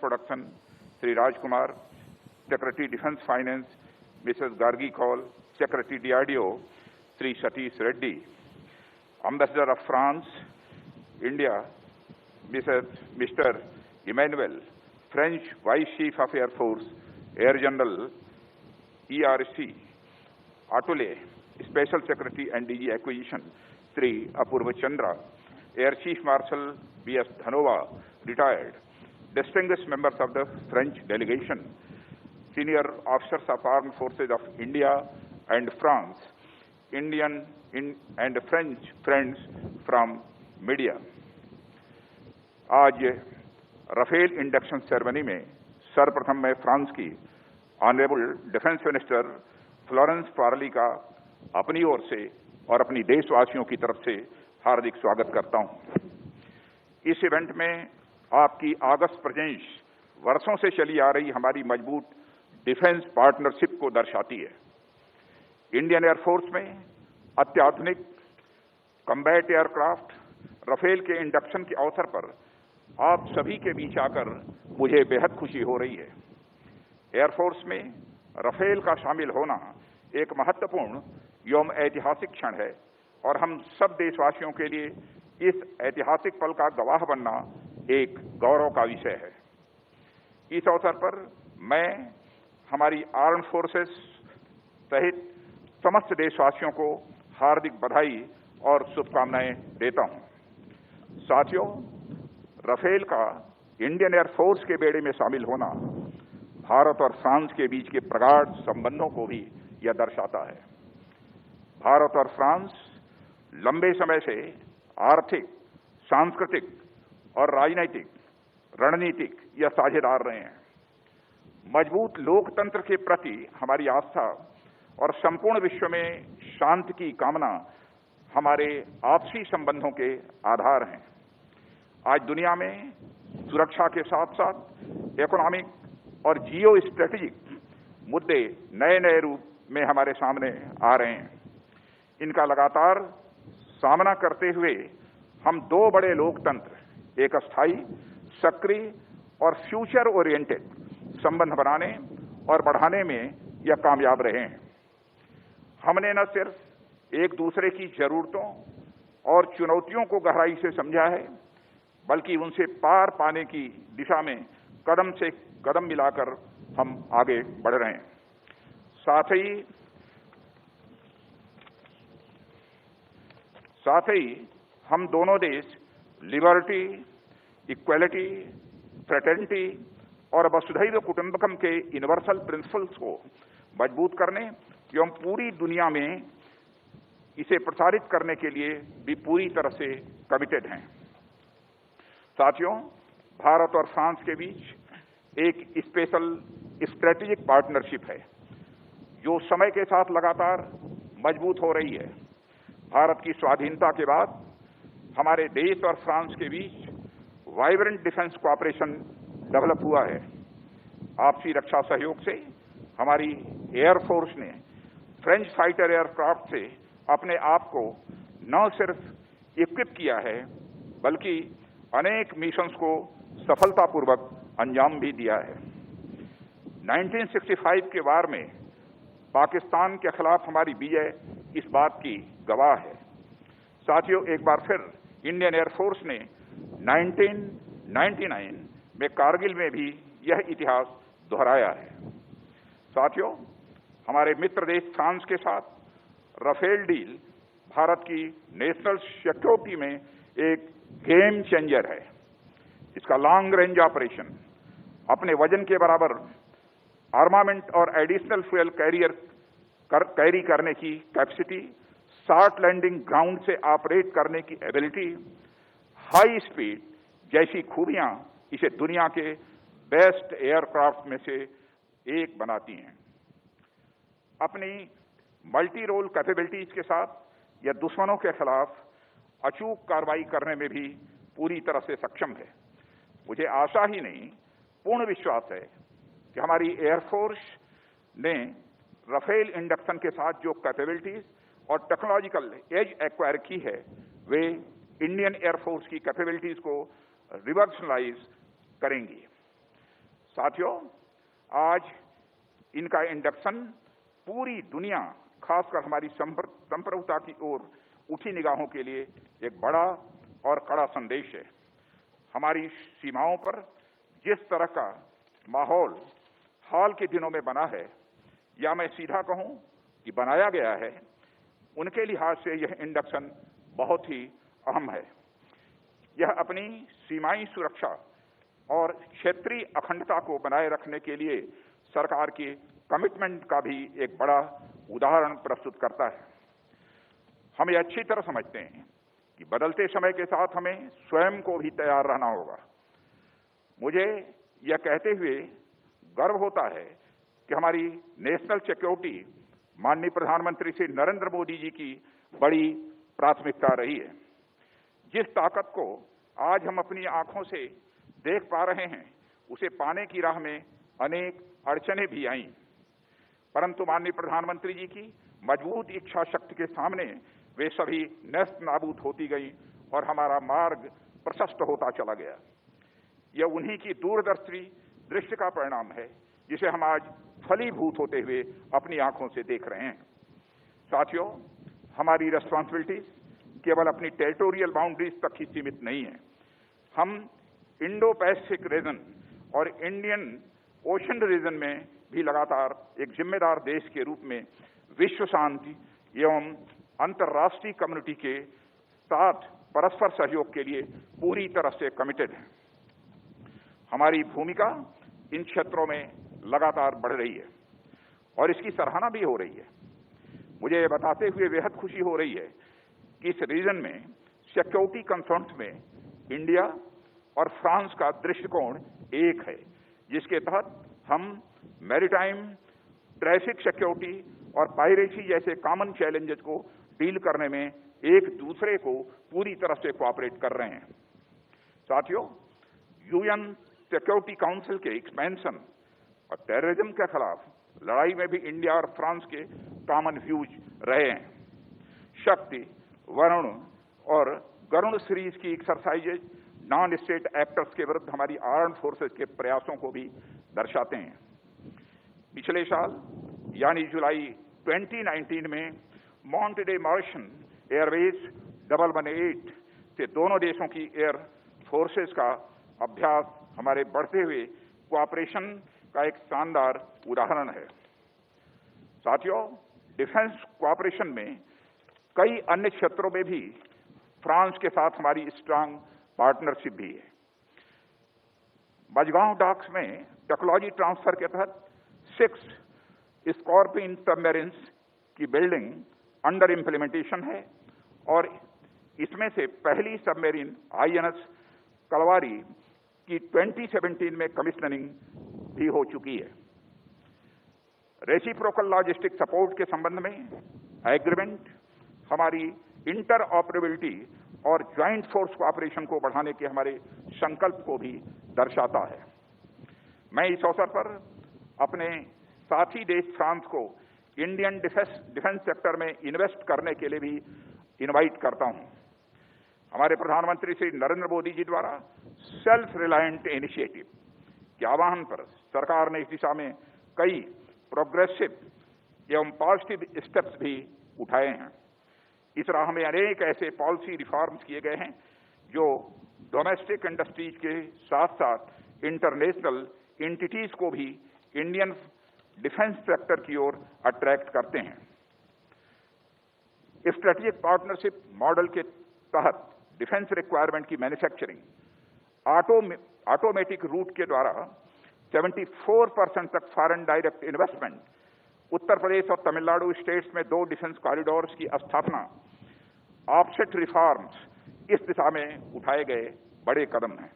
Production, Sri Rajkumar, Secretary Defense Finance, Mrs. Gargi Kaul, Secretary DRDO, Sri Satish Reddy, Ambassador of France, India, Mr. Emmanuel, French Vice Chief of Air Force, Air General, ERC, Atule, Special Secretary and DG Acquisition, Sri Apurva Chandra, Air Chief Marshal B.S. Dhanova, retired, distinguished members of the French delegation, senior officers of Armed Forces of India and France, Indian and French friends from media. आज Rafale induction ceremony में सर्वप्रथम मैं France की honourable defence minister Florence Parly का अपनी ओर से और अपनी देशवासियों की तरफ से हार्दिक स्वागत करता हूं। इस इवेंट में आपकी अगस्त प्रेजेंस वर्षों से चली आ रही हमारी मजबूत डिफेंस पार्टनरशिप को दर्शाती है। इंडियन एयरफोर्स में अत्याधुनिक कॉम्बैट एयरक्राफ्ट राफेल के इंडक्शन के अवसर पर आप सभी के बीच आकर मुझे बेहद खुशी हो रही है। एयरफोर्स में राफेल का शामिल होना एक महत्वपूर्ण एवं ऐतिहासिक क्षण है और हम सब देशवासियों के लिए इस ऐतिहासिक पल का गवाह बनना एक गौरव का विषय है। इस अवसर पर मैं हमारी आर्म फोर्सेस सहित समस्त देशवासियों को हार्दिक बधाई और शुभकामनाएं देता हूं। साथियों, राफेल का इंडियन एयरफोर्स के बेड़े में शामिल होना भारत और फ्रांस के बीच के प्रगाढ़ संबंधों को भी यह दर्शाता है। भारत और फ्रांस लंबे समय से आर्थिक, सांस्कृतिक और राजनीतिक, रणनीतिक या साझेदार रहे हैं। मजबूत लोकतंत्र के प्रति हमारी आस्था और संपूर्ण विश्व में शांति की कामना हमारे आपसी संबंधों के आधार हैं। आज दुनिया में सुरक्षा के साथ साथ इकोनॉमिक और जियो स्ट्रेटेजिक मुद्दे नए नए रूप में हमारे सामने आ रहे हैं। इनका लगातार सामना करते हुए हम दो बड़े लोकतंत्र, एक अस्थायी, सक्रिय और फ्यूचर ओरिएंटेड संबंध बनाने और बढ़ाने में यह कामयाब रहे हैं। हमने न सिर्फ एक दूसरे की जरूरतों और चुनौतियों को गहराई से समझा है, बल्कि उनसे पार पाने की दिशा में कदम से कदम मिलाकर हम आगे बढ़ रहे हैं। साथ ही हम दोनों देश लिबर्टी, इक्वलिटी, फ्रेटर्निटी और वसुधैव कुटुंबकम के यूनिवर्सल प्रिंसिपल्स को मजबूत करने एवं पूरी दुनिया में इसे प्रसारित करने के लिए भी पूरी तरह से कमिटेड हैं। साथियों, भारत और फ्रांस के बीच एक स्पेशल स्ट्रेटेजिक पार्टनरशिप है जो समय के साथ लगातार मजबूत हो रही है। भारत की स्वाधीनता के बाद हमारे देश और फ्रांस के बीच वाइब्रेंट डिफेंस कोऑपरेशन डेवलप हुआ है। आपसी रक्षा सहयोग से हमारी एयरफोर्स ने फ्रेंच फाइटर एयरक्राफ्ट से अपने आप को न सिर्फ इक्विप किया है, बल्कि अनेक मिशंस को सफलतापूर्वक अंजाम भी दिया है। 1965 के वार में पाकिस्तान के खिलाफ हमारी विजय इस बात की गवाह है। साथियों, एक बार फिर इंडियन एयरफोर्स ने 1999 में कारगिल में भी यह इतिहास दोहराया है। साथियों, हमारे मित्र देश फ्रांस के साथ राफेल डील भारत की नेशनल सिक्योरिटी में एक गेम चेंजर है। इसका लॉन्ग रेंज ऑपरेशन, अपने वजन के बराबर आर्मामेंट और एडिशनल फ्यूल कैरी करने की कैपेसिटी, शॉर्ट लैंडिंग ग्राउंड से ऑपरेट करने की एबिलिटी, हाई स्पीड जैसी खूबियां इसे दुनिया के बेस्ट एयरक्राफ्ट में से एक बनाती हैं। अपनी मल्टी रोल कैपेबिलिटीज के साथ यह दुश्मनों के खिलाफ अचूक कार्रवाई करने में भी पूरी तरह से सक्षम है। मुझे आशा ही नहीं, पूर्ण विश्वास है कि हमारी एयरफोर्स ने राफेल इंडक्शन के साथ जो कैपेबिलिटीज और टेक्नोलॉजिकल एज एक्वायर की है, वे इंडियन एयरफोर्स की कैपेबिलिटीज को रिवर्सलाइज करेंगी। साथियों, आज इनका इंडक्शन पूरी दुनिया, खासकर हमारी संप्रभुता की ओर उठी निगाहों के लिए एक बड़ा और कड़ा संदेश है। हमारी सीमाओं पर जिस तरह का माहौल हाल के दिनों में बना है, या मैं सीधा कहूं कि बनाया गया है, उनके लिहाज से यह इंडक्शन बहुत ही अहम है। यह अपनी सीमाई सुरक्षा और क्षेत्रीय अखंडता को बनाए रखने के लिए सरकार की कमिटमेंट का भी एक बड़ा उदाहरण प्रस्तुत करता है। हम ये अच्छी तरह समझते हैं कि बदलते समय के साथ हमें स्वयं को भी तैयार रहना होगा। मुझे यह कहते हुए गर्व होता है कि हमारी नेशनल सिक्योरिटी माननीय प्रधानमंत्री श्री नरेंद्र मोदी जी की बड़ी प्राथमिकता रही है। जिस ताकत को आज हम अपनी आंखों से देख पा रहे हैं, उसे पाने की राह में अनेक अड़चनें भी आईं, परंतु माननीय प्रधानमंत्री जी की मजबूत इच्छा शक्ति के सामने वे सभी नष्ट नाबूद होती गई और हमारा मार्ग प्रशस्त होता चला गया। यह उन्हीं की दूरदर्शी दृष्टि का परिणाम है, जिसे हम आज फलीभूत होते हुए अपनी आंखों से देख रहे हैं। साथियों, हमारी रिस्पांसिबिलिटीज केवल अपनी टेरिटोरियल बाउंड्रीज तक ही सीमित नहीं है। हम इंडो पैसिफिक रीजन और इंडियन ओशन रीजन में भी लगातार एक जिम्मेदार देश के रूप में विश्व शांति एवं अंतर्राष्ट्रीय कम्युनिटी के साथ परस्पर सहयोग के लिए पूरी तरह से कमिटेड है। हमारी भूमिका इन क्षेत्रों में लगातार बढ़ रही है और इसकी सराहना भी हो रही है। मुझे ये बताते हुए बेहद खुशी हो रही है कि इस रीजन में सिक्योरिटी कंसर्न्स में इंडिया और फ्रांस का दृष्टिकोण एक है, जिसके तहत हम मैरीटाइम, ट्रैफिक सिक्योरिटी और पायरेसी जैसे कॉमन चैलेंजेस को डील करने में एक दूसरे को पूरी तरह से कोऑपरेट कर रहे हैं। साथियों, यूएन सिक्योरिटी काउंसिल के एक्सपेंशन और टेररिज्म के खिलाफ लड़ाई में भी इंडिया और फ्रांस के कॉमन व्यूज रहे हैं। शक्ति, वरुण और गरुण सीरीज की एक्सरसाइजेज नॉन स्टेट एक्टर्स के विरुद्ध हमारी आर्म्ड फोर्सेस के प्रयासों को भी दर्शाते हैं। पिछले साल यानी जुलाई 2019 में मॉन्टे मार्शन एयरवेज 118 से दोनों देशों की एयर फोर्सेस का अभ्यास हमारे बढ़ते हुए कोऑपरेशन का एक शानदार उदाहरण है। साथियों, डिफेंस कोऑपरेशन में कई अन्य क्षेत्रों में भी फ्रांस के साथ हमारी स्ट्रांग पार्टनरशिप भी है। मझगांव डॉक्स में टेक्नोलॉजी ट्रांसफर के तहत 6 स्कॉर्पियन सबमरीन्स की बिल्डिंग अंडर इंप्लीमेंटेशन है और इसमें से पहली सबमरीन आईएनएस कलवारी की 2017 में कमिश्नरिंग भी हो चुकी है। रेसिप्रोकल लॉजिस्टिक सपोर्ट के संबंध में एग्रीमेंट हमारी इंटर ऑपरेबिलिटी और ज्वाइंट फोर्स कोऑपरेशन को बढ़ाने के हमारे संकल्प को भी दर्शाता है। मैं इस अवसर पर अपने साथी देश फ्रांस को इंडियन डिफेंस सेक्टर में इन्वेस्ट करने के लिए भी इनवाइट करता हूं। हमारे प्रधानमंत्री श्री नरेंद्र मोदी जी द्वारा सेल्फ रिलायंट इनिशिएटिव के आह्वान पर सरकार ने इस दिशा में कई प्रोग्रेसिव एवं पॉजिटिव स्टेप्स भी उठाए हैं। इस राह में अनेक ऐसे पॉलिसी रिफॉर्म्स किए गए हैं जो डोमेस्टिक इंडस्ट्रीज के साथ साथ इंटरनेशनल एंटिटीज को भी इंडियन डिफेंस सेक्टर की ओर अट्रैक्ट करते हैं। स्ट्रेटेजिक पार्टनरशिप मॉडल के तहत डिफेंस रिक्वायरमेंट की मैन्युफैक्चरिंग ऑटोमेटिक रूट के द्वारा 74% तक foreign direct investment, Uttar Pradesh और तमिलनाडु स्टेट्स में 2 डिफेंस कॉरिडोर्स की स्थापना, ऑफसेट रिफॉर्म्स, इस दिशा में उठाए गए बड़े कदम हैं।